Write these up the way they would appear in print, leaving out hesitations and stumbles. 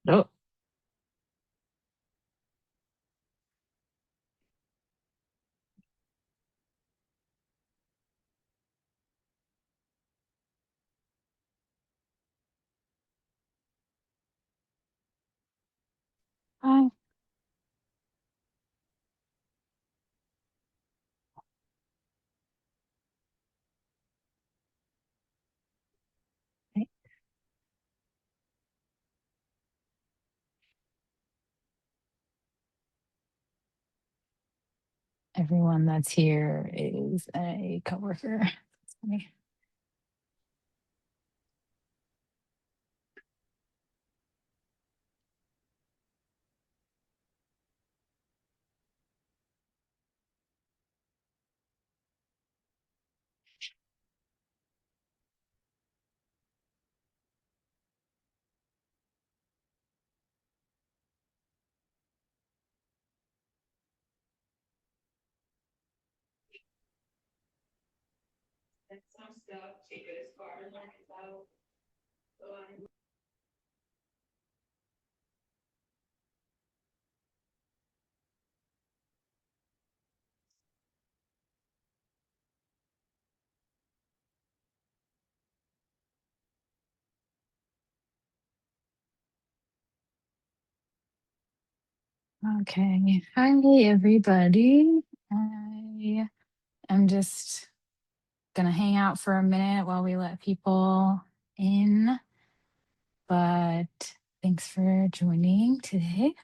Oh, hi. Everyone that's here is a coworker. It's funny. Okay. Hi, everybody. I am just gonna hang out for a minute while we let people in, but thanks for joining today.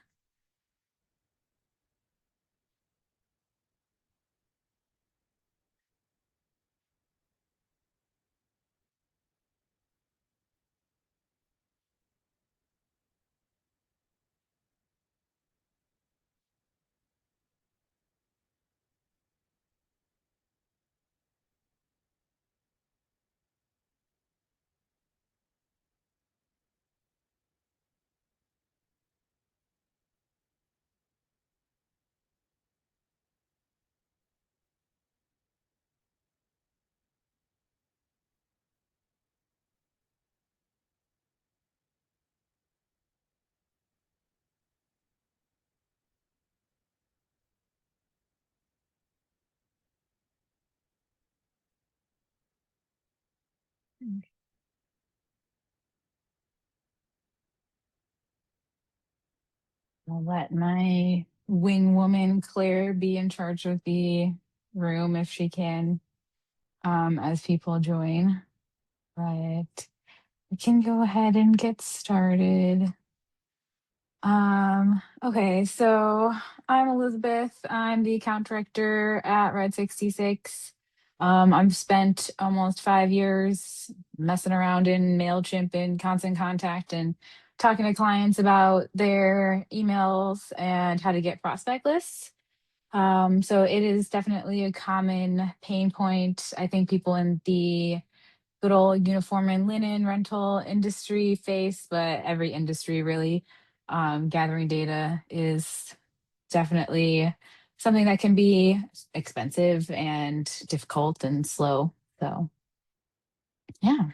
I'll let my wing woman Claire be in charge of the room if she can, as people join. But we can go ahead and get started. Okay, so I'm Elizabeth. I'm the account director at Red 66. I've spent almost 5 years messing around in MailChimp and Constant Contact and talking to clients about their emails and how to get prospect lists. So it is definitely a common pain point. I think people in the good old uniform and linen rental industry face, but every industry really, gathering data is definitely something that can be expensive and difficult and slow. So, yeah.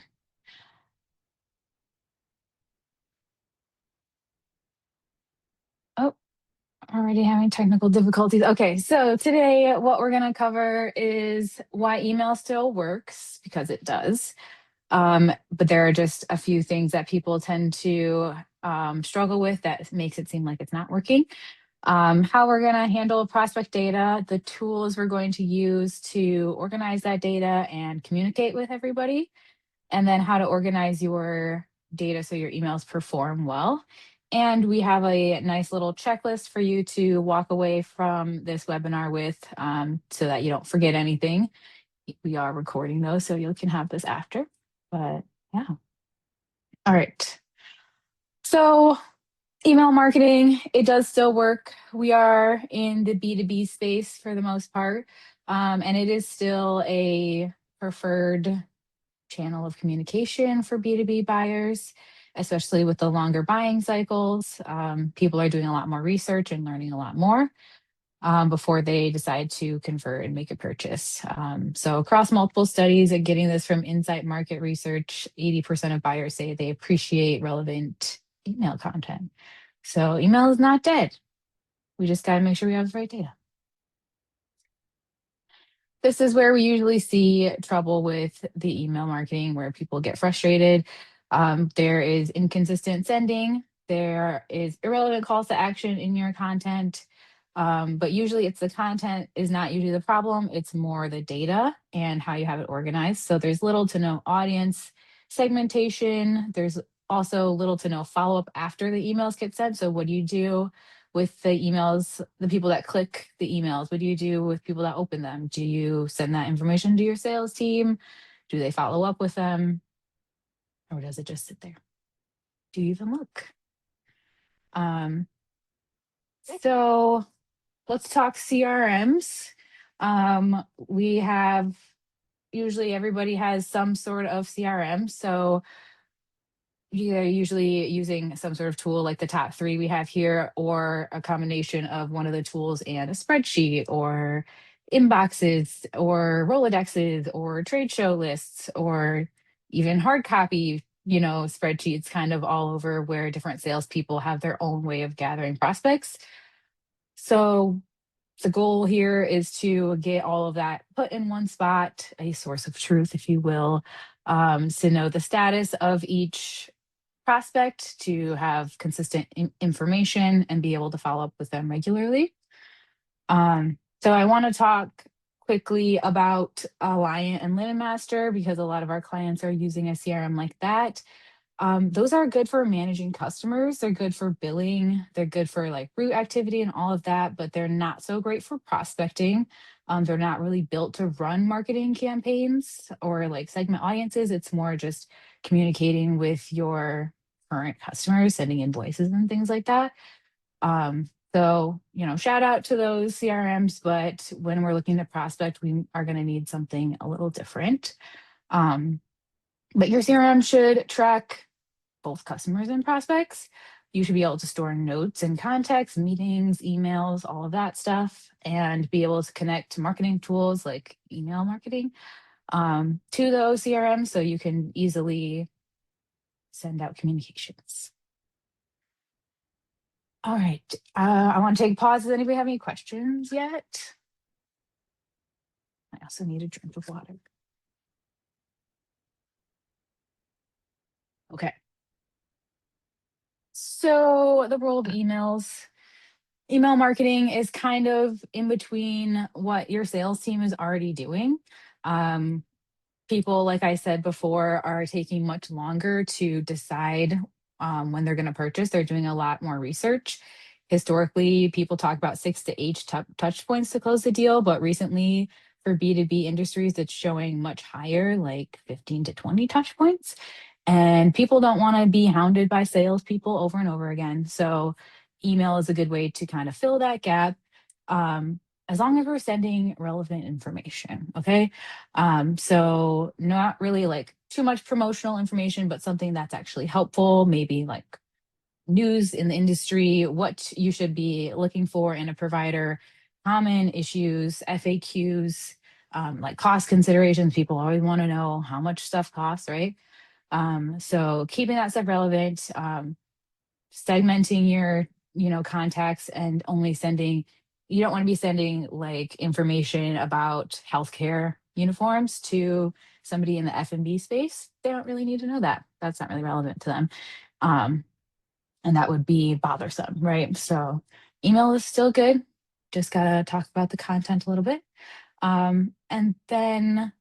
Oh, already having technical difficulties. Okay, so today what we're going to cover is why email still works, because it does. But there are just a few things that people tend to struggle with that makes it seem like it's not working. How we're going to handle prospect data, the tools we're going to use to organize that data and communicate with everybody, and then how to organize your data so your emails perform well. And we have a nice little checklist for you to walk away from this webinar with, so that you don't forget anything. We are recording those, so you can have this after. But yeah. All right. So email marketing, it does still work. We are in the B2B space for the most part, and it is still a preferred channel of communication for B2B buyers, especially with the longer buying cycles. People are doing a lot more research and learning a lot more before they decide to convert and make a purchase. So across multiple studies and getting this from Insight Market Research, 80% of buyers say they appreciate relevant email content. So email is not dead. We just got to make sure we have the right data. This is where we usually see trouble with the email marketing, where people get frustrated. There is inconsistent sending. There is irrelevant calls to action in your content. But usually it's the content is not usually the problem. It's more the data and how you have it organized. So there's little to no audience segmentation. There's also little to no follow up after the emails get sent. So what do you do with the emails, the people that click the emails? What do you do with people that open them? Do you send that information to your sales team? Do they follow up with them? Or does it just sit there? Do you even look? Um, so let's talk CRMs. We have usually everybody has some sort of CRM. So you're usually using some sort of tool like the top three we have here, or a combination of one of the tools and a spreadsheet, or inboxes, or Rolodexes, or trade show lists, or even hard copy, spreadsheets kind of all over, where different salespeople have their own way of gathering prospects. So the goal here is to get all of that put in one spot, a source of truth, if you will, to know the status of each prospect, to have consistent information and be able to follow up with them regularly. So I want to talk quickly about Alliant and Linen Master, because a lot of our clients are using a CRM like that. Those are good for managing customers. They're good for billing. They're good for like route activity and all of that, but they're not so great for prospecting. They're not really built to run marketing campaigns or like segment audiences. It's more just communicating with your current customers, sending invoices and things like that. So, shout out to those CRMs, but when we're looking to prospect, we are going to need something a little different. But your CRM should track both customers and prospects. You should be able to store notes and contacts, meetings, emails, all of that stuff, and be able to connect to marketing tools like email marketing to those CRMs, so you can easily send out communications. All right. I want to take pause. Does anybody have any questions yet? I also need a drink of water. Okay. So the role of emails. Email marketing is kind of in between what your sales team is already doing. Um, People, like I said before, are taking much longer to decide when they're going to purchase. They're doing a lot more research. Historically, people talk about 6 to 8 touch points to close the deal, but recently for B2B industries, it's showing much higher, like 15 to 20 touch points. And people don't want to be hounded by salespeople over and over again. So email is a good way to kind of fill that gap. As long as we're sending relevant information, okay? So not really like too much promotional information, but something that's actually helpful, maybe like news in the industry, what you should be looking for in a provider, common issues, FAQs, like cost considerations. People always want to know how much stuff costs, right? So keeping that stuff relevant, segmenting your, contacts, and only sending, you don't want to be sending like information about healthcare uniforms to somebody in the F&B space. They don't really need to know that. That's not really relevant to them. Um, and that would be bothersome, right? So email is still good. Just gotta talk about the content a little bit. And then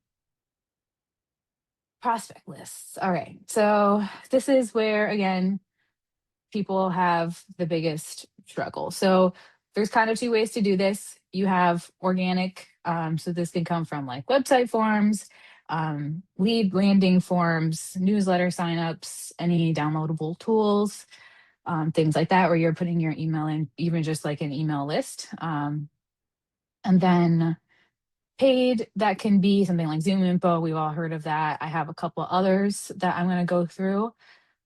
prospect lists. All right. So this is where, again, people have the biggest struggle. So there's kind of two ways to do this. You have organic. So this can come from like website forms, lead landing forms, newsletter signups, any downloadable tools, things like that, where you're putting your email in, even just like an email list. And then paid, that can be something like Zoom Info. We've all heard of that. I have a couple others that I'm going to go through.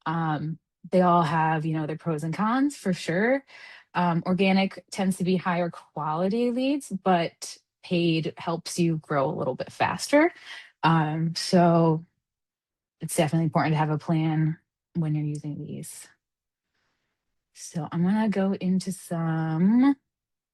They all have, their pros and cons for sure. Organic tends to be higher quality leads, but paid helps you grow a little bit faster. So it's definitely important to have a plan when you're using these. So I'm gonna go into some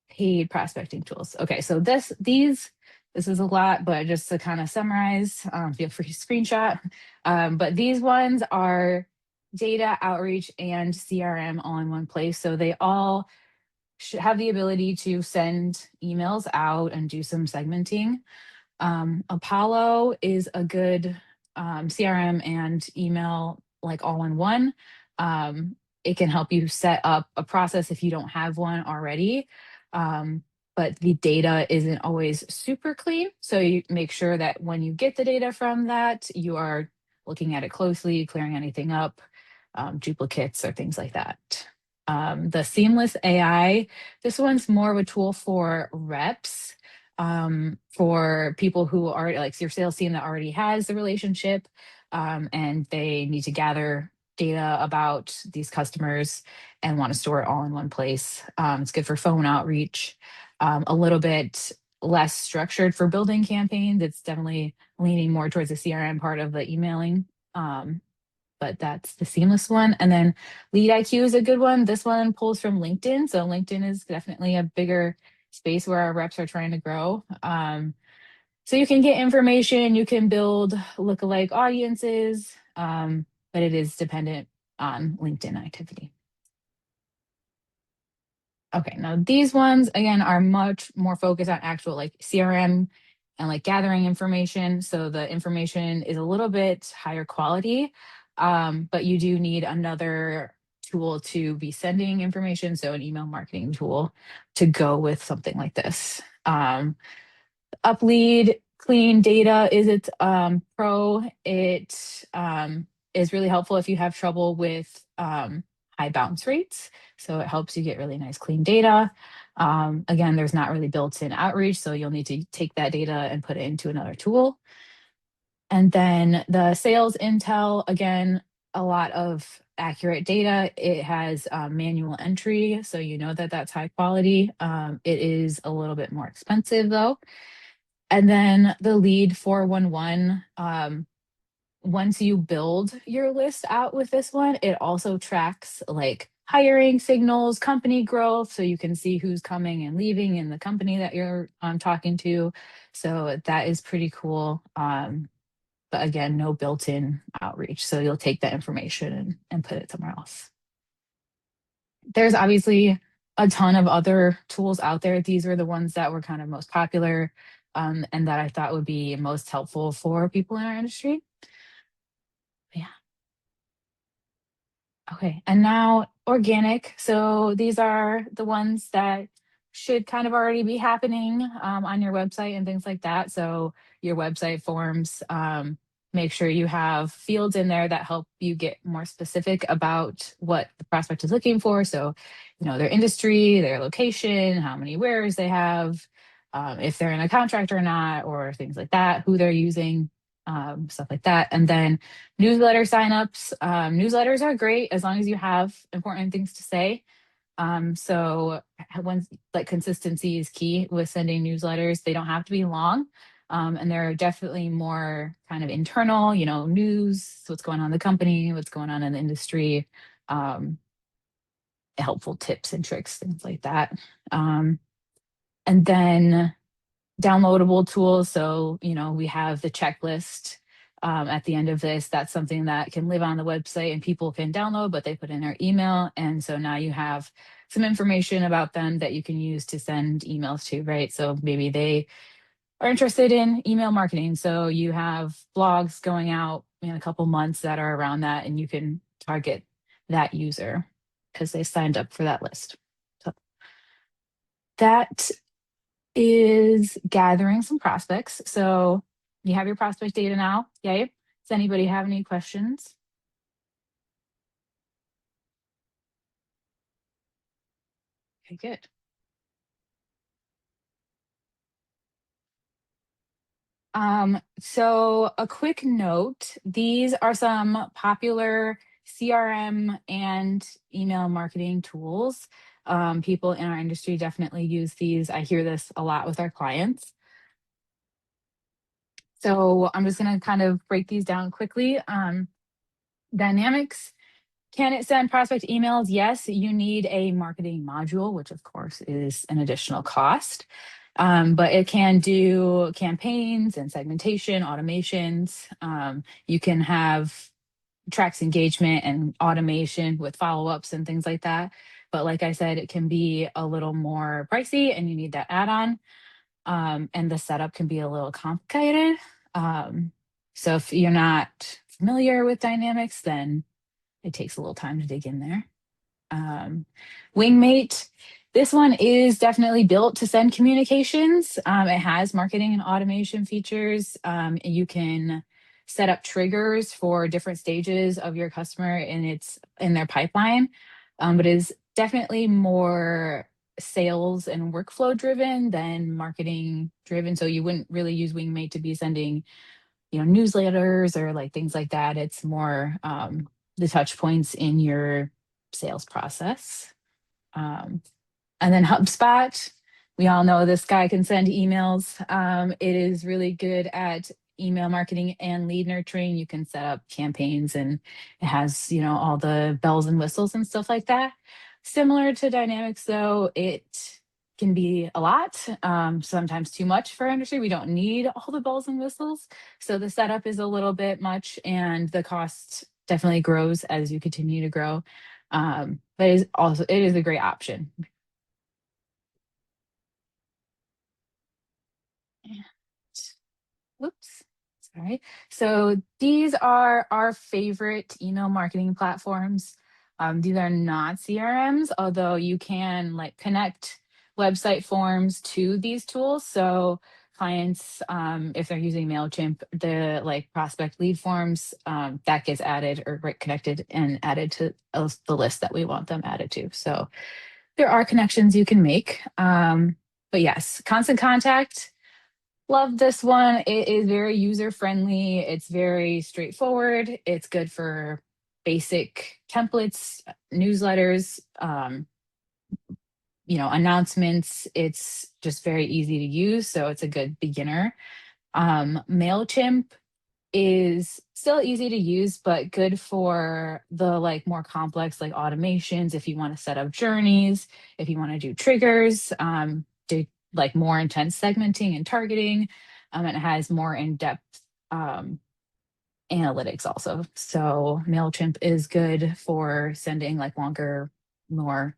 paid prospecting tools. Okay, so this is a lot, but just to kind of summarize, feel free to screenshot. But these ones are data outreach and CRM all in one place. So they all should have the ability to send emails out and do some segmenting. Apollo is a good CRM and email like all in one. Um, it can help you set up a process if you don't have one already. Um, but the data isn't always super clean. So you make sure that when you get the data from that, you are looking at it closely, clearing anything up, duplicates or things like that. The Seamless AI, this one's more of a tool for reps, for people who are like your sales team that already has the relationship, and they need to gather data about these customers and want to store it all in one place. It's good for phone outreach, a little bit less structured for building campaigns. It's definitely leaning more towards the CRM part of the emailing. But that's the Seamless one. And then Lead IQ is a good one. This one pulls from LinkedIn. So LinkedIn is definitely a bigger space where our reps are trying to grow. So you can get information, you can build lookalike audiences, but it is dependent on LinkedIn activity. Okay, now these ones again are much more focused on actual like CRM and like gathering information. So the information is a little bit higher quality, but you do need another tool to be sending information. So an email marketing tool to go with something like this. Uplead clean data is its pro. It is really helpful if you have trouble with high bounce rates. So it helps you get really nice clean data. Again, there's not really built-in outreach, so you'll need to take that data and put it into another tool. And then the sales intel, again, a lot of accurate data. It has manual entry, so you know that that's high quality. It is a little bit more expensive though. And then the lead 411, once you build your list out with this one, it also tracks like hiring signals, company growth, so you can see who's coming and leaving in the company that you're talking to. So that is pretty cool. But again, no built-in outreach. So you'll take that information and put it somewhere else. There's obviously a ton of other tools out there. These were the ones that were kind of most popular, and that I thought would be most helpful for people in our industry. Yeah. Okay. And now organic. So these are the ones that should kind of already be happening on your website and things like that. So your website forms, make sure you have fields in there that help you get more specific about what the prospect is looking for. So, you know, their industry, their location, how many wearers they have, if they're in a contract or not, or things like that, who they're using, stuff like that. And then newsletter signups. Newsletters are great as long as you have important things to say. So when like consistency is key with sending newsletters, they don't have to be long. And they're definitely more kind of internal, you know, news, what's going on in the company, what's going on in the industry, um, helpful tips and tricks, things like that. And then downloadable tools. So, you know, we have the checklist at the end of this. That's something that can live on the website and people can download, but they put in their email. And so now you have some information about them that you can use to send emails to, right? So maybe they are interested in email marketing. So you have blogs going out in a couple months that are around that, and you can target that user because they signed up for that list. So that is gathering some prospects. So you have your prospect data now. Yay. Does anybody have any questions? Okay, good. So a quick note, these are some popular CRM and email marketing tools. People in our industry definitely use these. I hear this a lot with our clients. So I'm just going to kind of break these down quickly. Dynamics Can it send prospect emails? Yes, you need a marketing module, which of course is an additional cost. But it can do campaigns and segmentation, automations. You can have tracks engagement and automation with follow-ups and things like that. But like I said, it can be a little more pricey and you need that add-on. And the setup can be a little complicated. Um, so if you're not familiar with Dynamics, then it takes a little time to dig in there. Um, Wingmate, this one is definitely built to send communications. It has marketing and automation features. You can set up triggers for different stages of your customer and it's in their pipeline, but is definitely more sales and workflow driven than marketing driven. So you wouldn't really use Wingmate to be sending, newsletters or like things like that. It's more the touch points in your sales process. Um, and then HubSpot, we all know this guy can send emails. It is really good at email marketing and lead nurturing. You can set up campaigns and it has, all the bells and whistles and stuff like that. Similar to Dynamics, though, it can be a lot, sometimes too much for our industry. We don't need all the bells and whistles. So the setup is a little bit much and the cost definitely grows as you continue to grow. But it is a great option. Whoops. Sorry. So these are our favorite email marketing platforms. These are not CRMs, although you can like connect website forms to these tools. So clients, if they're using MailChimp, the like prospect lead forms, that gets added or connected and added to the list that we want them added to. So there are connections you can make. But yes, Constant Contact. Love this one. It is very user friendly. It's very straightforward. It's good for basic templates, newsletters, announcements. It's just very easy to use. So it's a good beginner. MailChimp is still easy to use, but good for the like more complex like automations. If you want to set up journeys, if you want to do triggers, do like more intense segmenting and targeting. It has more in-depth analytics also. So MailChimp is good for sending like longer, more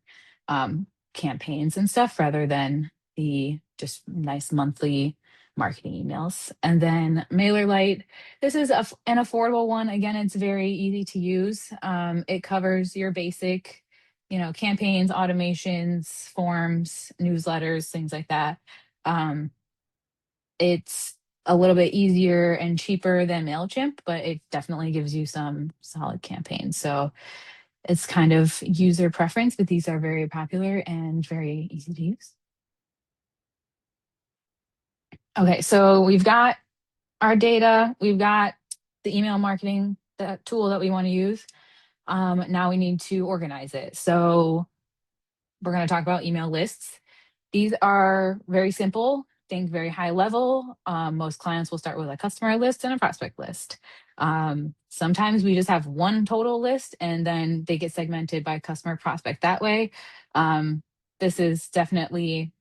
campaigns and stuff rather than the just nice monthly marketing emails. And then MailerLite, this is an affordable one. Again, it's very easy to use. It covers your basic, campaigns, automations, forms, newsletters, things like that. Um, it's a little bit easier and cheaper than MailChimp, but it definitely gives you some solid campaigns. So it's kind of user preference, but these are very popular and very easy to use. Okay, so we've got our data, we've got the email marketing that tool that we want to use. Now we need to organize it. So we're going to talk about email lists. These are very simple, think very high level. Most clients will start with a customer list and a prospect list. Sometimes we just have one total list and then they get segmented by customer prospect that way. This is definitely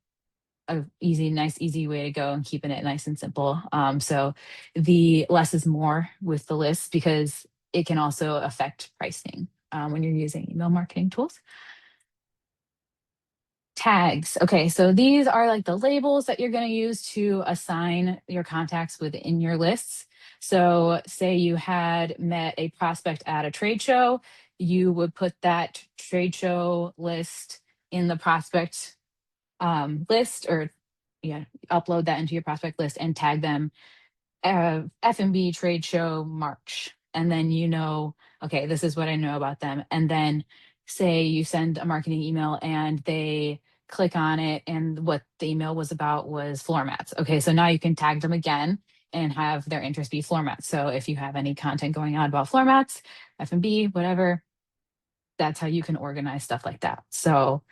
a nice, easy way to go and keeping it nice and simple. So the less is more with the list because it can also affect pricing when you're using email marketing tools. Tags. Okay, so these are like the labels that you're going to use to assign your contacts within your lists. So, say you had met a prospect at a trade show, you would put that trade show list in the prospect list, or yeah, upload that into your prospect list and tag them F&B trade show March. And then okay, this is what I know about them. And then say you send a marketing email and they click on it and what the email was about was floor mats. Okay, so now you can tag them again and have their interest be floor mats. So if you have any content going on about floor mats, F&B, whatever, that's how you can organize stuff like that. So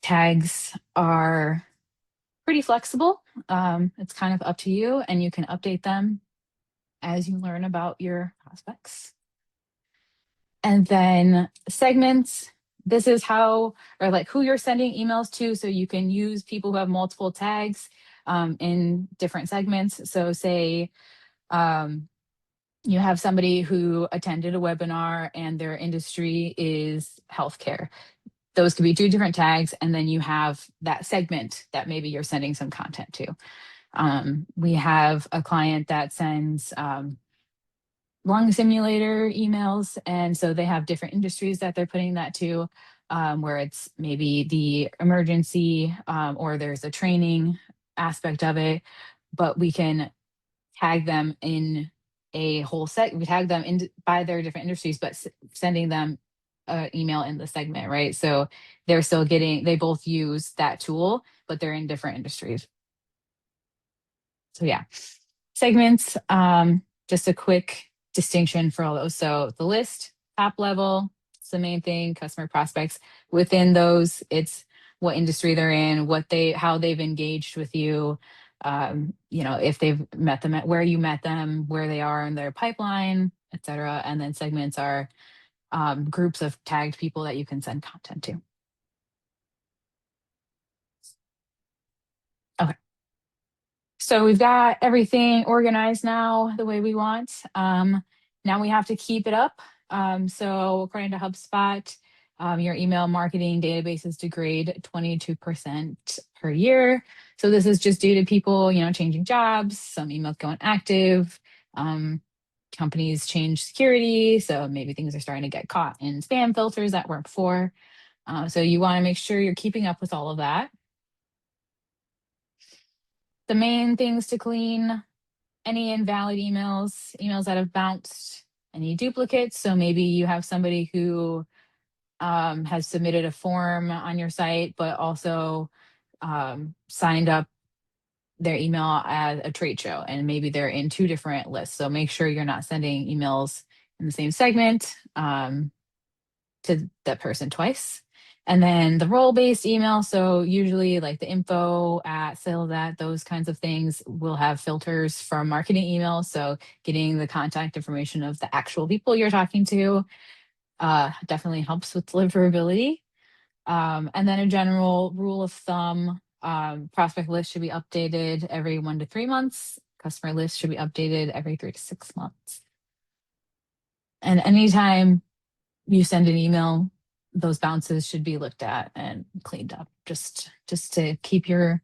tags are pretty flexible. It's kind of up to you and you can update them as you learn about your prospects. And then segments, this is how, or like who you're sending emails to. So you can use people who have multiple tags in different segments. So say um, you have somebody who attended a webinar and their industry is healthcare. Those could be two different tags. And then you have that segment that maybe you're sending some content to. We have a client that sends lung simulator emails. And so they have different industries that they're putting that to, where it's maybe the emergency or there's a training aspect of it. But we can tag them in a whole set. We tag them in by their different industries, but sending them an email in the segment, right? So they're still getting, they both use that tool, but they're in different industries. So yeah, segments, just a quick distinction for all those. So the list, top level, it's the main thing, customer prospects. Within those, it's what industry they're in, what they, how they've engaged with you, if they've met them at where you met them, where they are in their pipeline, et cetera. And then segments are groups of tagged people that you can send content to. Okay. So we've got everything organized now the way we want. Now we have to keep it up. So according to HubSpot, your email marketing databases degrade 22% per year. So this is just due to people, changing jobs, some emails going active, companies change security. So maybe things are starting to get caught in spam filters that weren't before. So you want to make sure you're keeping up with all of that. The main things to clean: any invalid emails, emails that have bounced, any duplicates. So maybe you have somebody who has submitted a form on your site, but also signed up their email at a trade show, and maybe they're in two different lists. So make sure you're not sending emails in the same segment to that person twice. And then the role-based email, so usually like the info at, sales at, those kinds of things will have filters from marketing emails. So getting the contact information of the actual people you're talking to definitely helps with deliverability. And then a general rule of thumb, prospect list should be updated every 1 to 3 months. Customer list should be updated every 3 to 6 months. And anytime you send an email, those bounces should be looked at and cleaned up just to keep your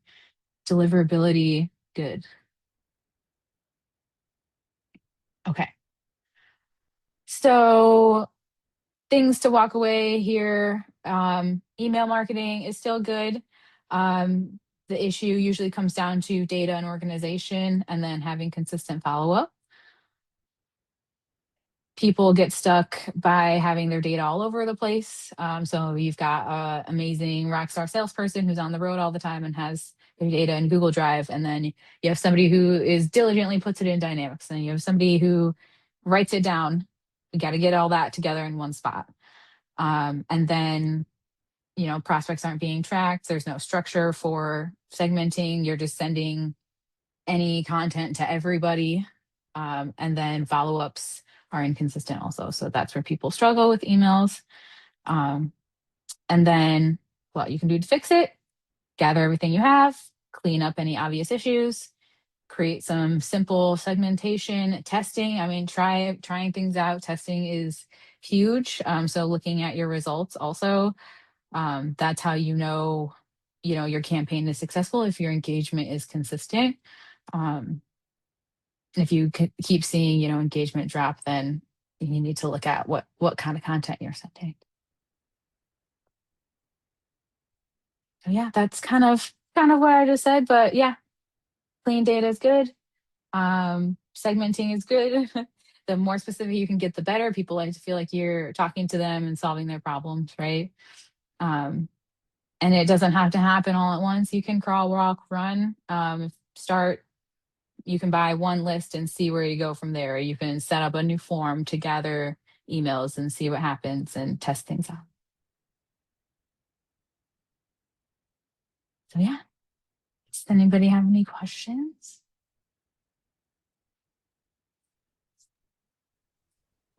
deliverability good. Okay. So things to walk away here. Email marketing is still good. The issue usually comes down to data and organization, and then having consistent follow-up. People get stuck by having their data all over the place. So you've got an amazing rockstar salesperson who's on the road all the time and has their data in Google Drive. And then you have somebody who is diligently puts it in Dynamics. And you have somebody who writes it down. You got to get all that together in one spot. And then, prospects aren't being tracked. There's no structure for segmenting. You're just sending any content to everybody. And then follow-ups are inconsistent also. So that's where people struggle with emails. And then what you can do to fix it: gather everything you have, clean up any obvious issues, create some simple segmentation testing. I mean, trying things out. Testing is huge. So looking at your results also, that's how your campaign is successful, if your engagement is consistent. If you keep seeing, engagement drop, then you need to look at what kind of content you're sending. So yeah, that's kind of what I just said. But yeah, clean data is good. Segmenting is good. The more specific you can get, the better. People like to feel like you're talking to them and solving their problems, right? And it doesn't have to happen all at once. You can crawl, walk, run. Start. You can buy one list and see where you go from there. You can set up a new form to gather emails and see what happens and test things out. So yeah. Does anybody have any questions?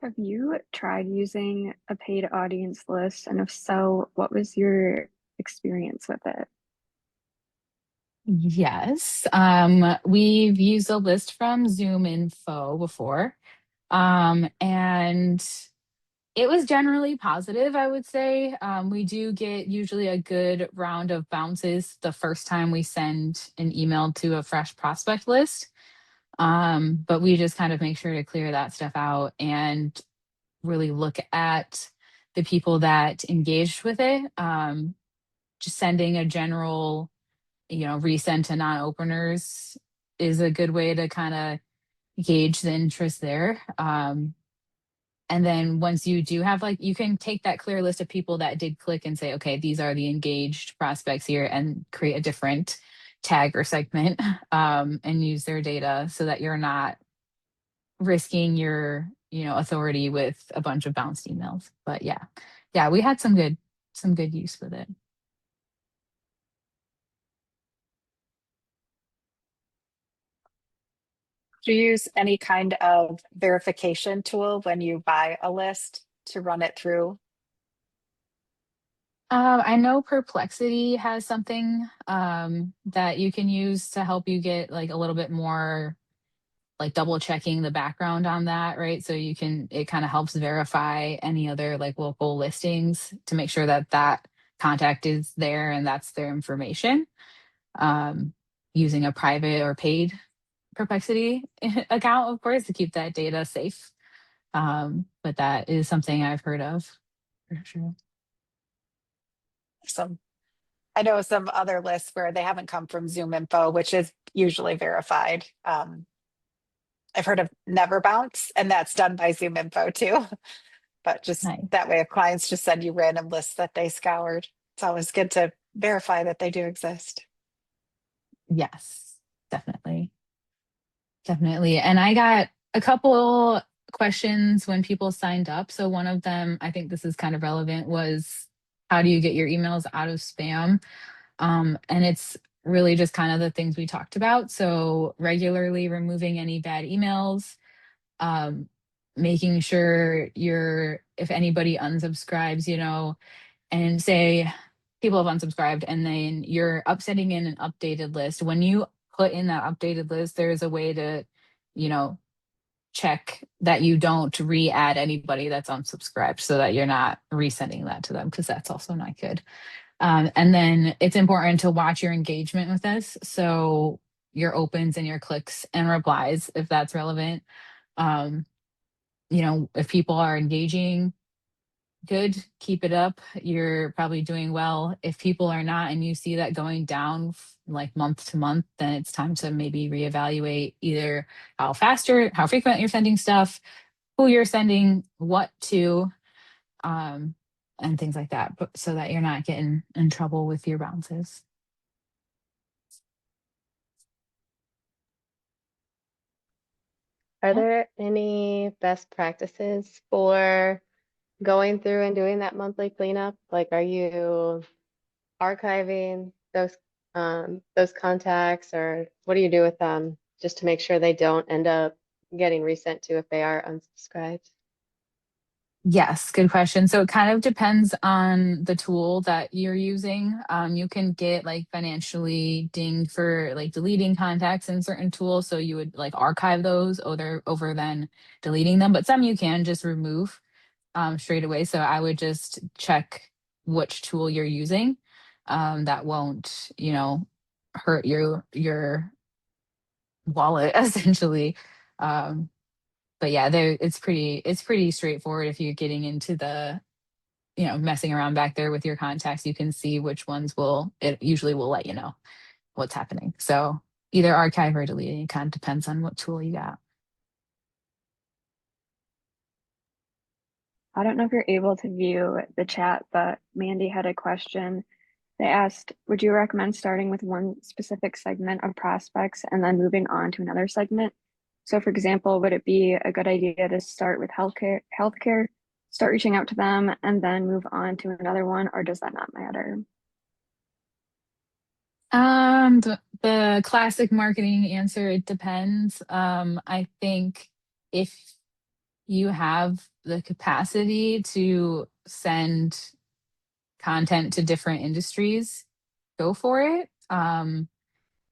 Have you tried using a paid audience list? And if so, what was your experience with it? Yes. We've used a list from Zoom Info before. And it was generally positive, I would say. We do get usually a good round of bounces the first time we send an email to a fresh prospect list. But we just kind of make sure to clear that stuff out and really look at the people that engaged with it. Just sending a general, resend to non-openers is a good way to kind of gauge the interest there. And then once you do have like, you can take that clear list of people that did click and say, okay, these are the engaged prospects here, and create a different tag or segment and use their data so that you're not risking your, authority with a bunch of bounced emails. But yeah, we had some good use with it. Do you use any kind of verification tool when you buy a list to run it through? I know Perplexity has something that you can use to help you get like a little bit more like double checking the background on that, right? So it kind of helps verify any other like local listings to make sure that that contact is there and that's their information. Um, Using a private or paid Perplexity account, of course, to keep that data safe. But that is something I've heard of for sure. Some I know some other lists where they haven't come from Zoom Info, which is usually verified. I've heard of Never Bounce, and that's done by Zoom Info too. But just Nice. that way, if clients just send you random lists that they scoured, it's always good to verify that they do exist. Yes, definitely. Definitely. And I got a couple questions when people signed up. So one of them, I think this is kind of relevant, was how do you get your emails out of spam? And it's really just kind of the things we talked about. So regularly removing any bad emails, um, making sure if anybody unsubscribes, and say people have unsubscribed and then you're upsetting in an updated list. When you put in that updated list, there's a way to, you know, check that you don't re-add anybody that's unsubscribed so that you're not resending that to them because that's also not good. And then it's important to watch your engagement with this. So your opens and your clicks and replies, if that's relevant. Um, if people are engaging, good, keep it up. You're probably doing well. If people are not and you see that going down like month to month, then it's time to maybe reevaluate either how frequent you're sending stuff, who you're sending what to, um, and things like that, but so that you're not getting in trouble with your bounces. Are Yeah. there any best practices for going through and doing that monthly cleanup? Like, are you archiving those contacts, or what do you do with them just to make sure they don't end up getting resent to if they are unsubscribed? Yes, good question. So it kind of depends on the tool that you're using. You can get like financially dinged for like deleting contacts in certain tools. So you would like archive those over then deleting them. But some you can just remove straight away. So I would just check which tool you're using. That won't, hurt your wallet essentially. Um, but yeah, it's pretty straightforward if you're getting into the messing around back there with your contacts. You can see which ones it usually will let you know what's happening. So either archive or delete. It kind of depends on what tool you got. I don't know if you're able to view the chat, but Mandy had a question. They asked, would you recommend starting with one specific segment of prospects and then moving on to another segment? So, for example, would it be a good idea to start with healthcare, start reaching out to them, and then move on to another one, or does that not matter? The classic marketing answer, it depends. I think if you have the capacity to send content to different industries, go for it.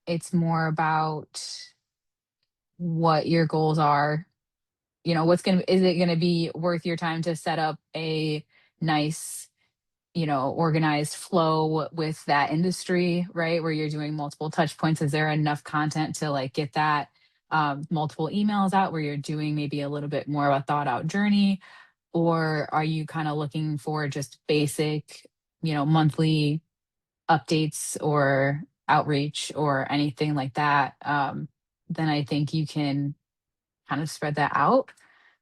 It's more about what your goals are. You know, is it gonna be worth your time to set up a nice, organized flow with that industry, right? Where you're doing multiple touch points. Is there enough content to like get that multiple emails out where you're doing maybe a little bit more of a thought out journey? Or are you kind of looking for just basic, monthly updates or outreach or anything like that? Then I think you can kind of spread that out.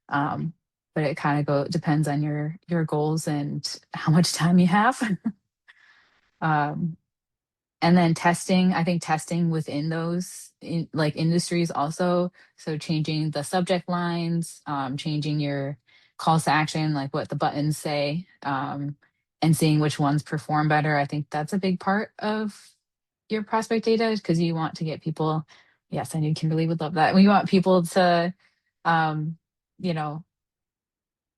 Um, but it kind of depends on your goals and how much time you have. um, and then testing, I think testing within those like industries also. So changing the subject lines, changing your calls to action, like what the buttons say, and seeing which ones perform better. I think that's a big part of your prospect data because you want to get people. Yes, I knew Kimberly would love that. We want people to, um, you know,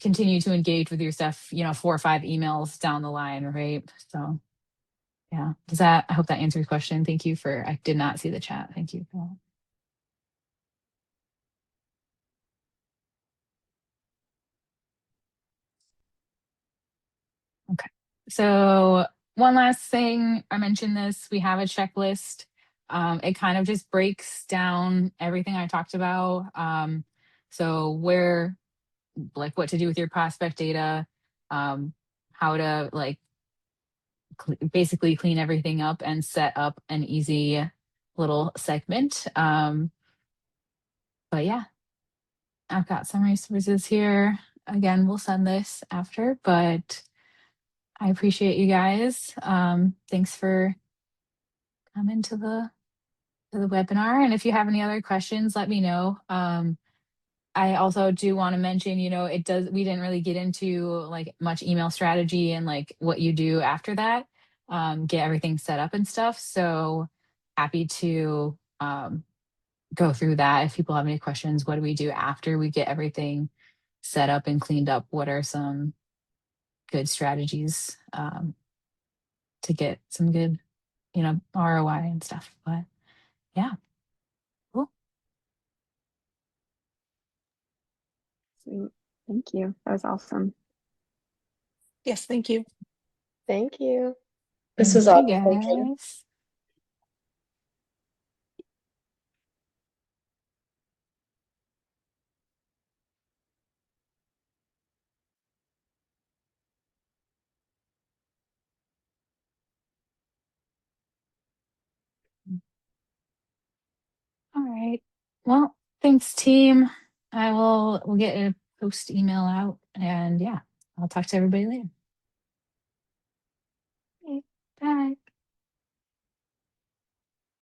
continue to engage with your stuff, 4 or 5 emails down the line, right? So yeah. I hope that answers your question. Thank you I did not see the chat. Thank you for that. Okay. So one last thing, I mentioned this, we have a checklist. It kind of just breaks down everything I talked about. So like what to do with your prospect data, how to like basically clean everything up and set up an easy little segment. But yeah, I've got some resources here. Again, we'll send this after, but I appreciate you guys. Thanks for coming to the webinar. And if you have any other questions, let me know. I also do want to mention, we didn't really get into like much email strategy and like what you do after that, get everything set up and stuff. So happy to go through that. If people have any questions, what do we do after we get everything set up and cleaned up? What are some good strategies to get some good, ROI and stuff? But yeah, cool. Sweet. Thank you. That was awesome. Yes, thank you. Thank you. This is Thank you awesome. Thank you. guys. All right. Well, thanks, team. We'll get a post email out and yeah, I'll talk to everybody later. Okay, bye.